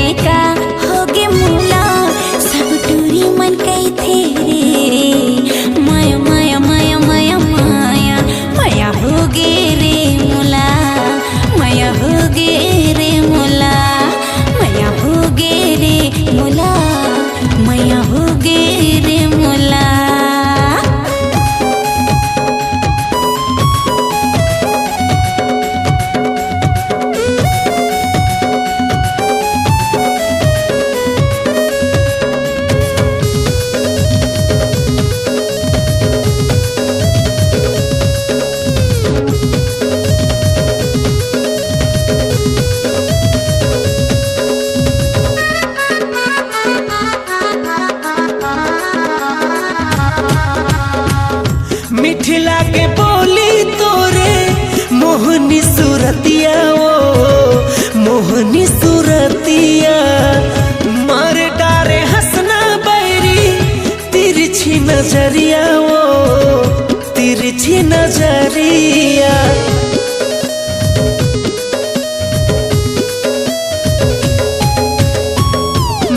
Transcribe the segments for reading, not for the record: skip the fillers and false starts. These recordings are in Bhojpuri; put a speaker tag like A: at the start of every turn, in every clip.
A: जाने का होगे मोला सब टूरी मन कई थे रे माया माया माया माया माया माया होगे रे मोला माया होगे रे मोला माया होगे रे मोला माया होगे रे मोला।
B: मिथिला के बोली तोरे मोहनी सूरतिया ओ मोहनी सूरतिया मार डारे हंसना बैरी तिरछी नजरिया ओ तिरछी नजरिया।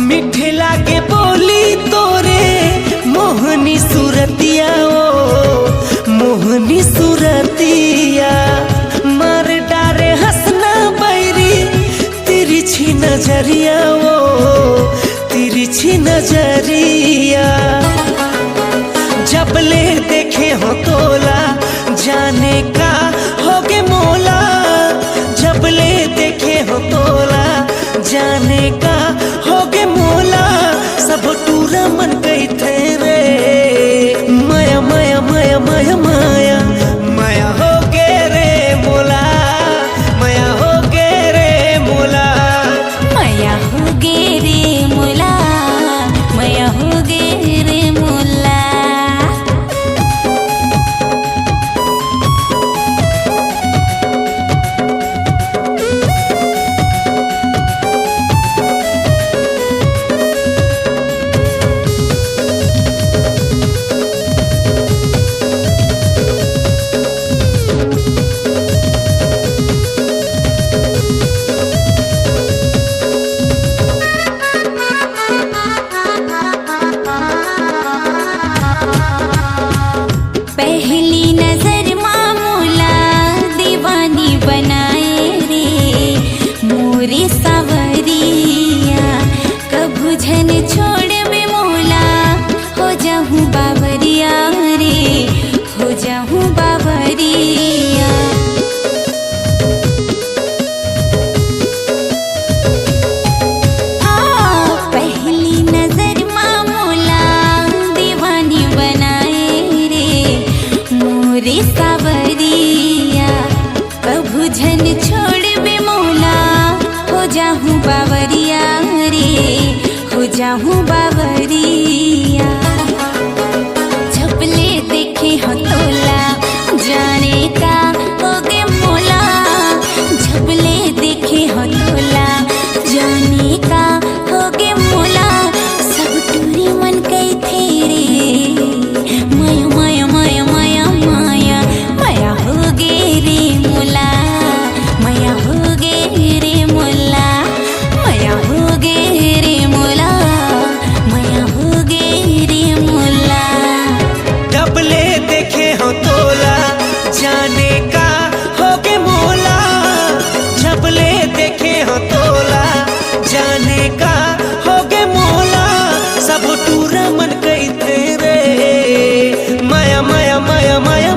B: मिथिला के बोली तोरे मोहनी सूरतिया ओ मोहनी सूरतिया मार डारे हंसना बैरी तिरछी नजरिया वो तिरछी नजरिया। जब ले देखे हो तोला जाने का होगे मोला जब ले देखे हो तोला जाने का होगे मोला सब टूरा मन गई थे रे माया माया माया माया माया माया हो गे रे मोला माया हो गे रे मोला
A: माया होगे रे मोला माया होगे रे मोला। पहली नजर मामूला दीवानी बनाए रे मोरी सावरिया कभू झन छोड़ में मोला हो जाऊं बावरिया रे हो जाऊं बावरिया। पहली नजर मामूला दीवानी बनाए मोरे सावरिया कभू झन छोड़ बे मोला हो जाऊं बावरिया रे हो जाऊं बावरिया। झपले देखे हो तोला जाने का होगे मोला झपले देखे हो तोला जाने का होगे मोला सब टूरी मन कई थे रे माया माया माया माया माया माया होगे रे मोला माया होगे रे मोला माया होगे रे मोला माया होगे रे मोला।
B: डबले देखे हो तोला जाने का होगे मोला डबले देखे हो तोला जाने का होगे मोला सब टूरा मन कई थे रे माया माया माया माया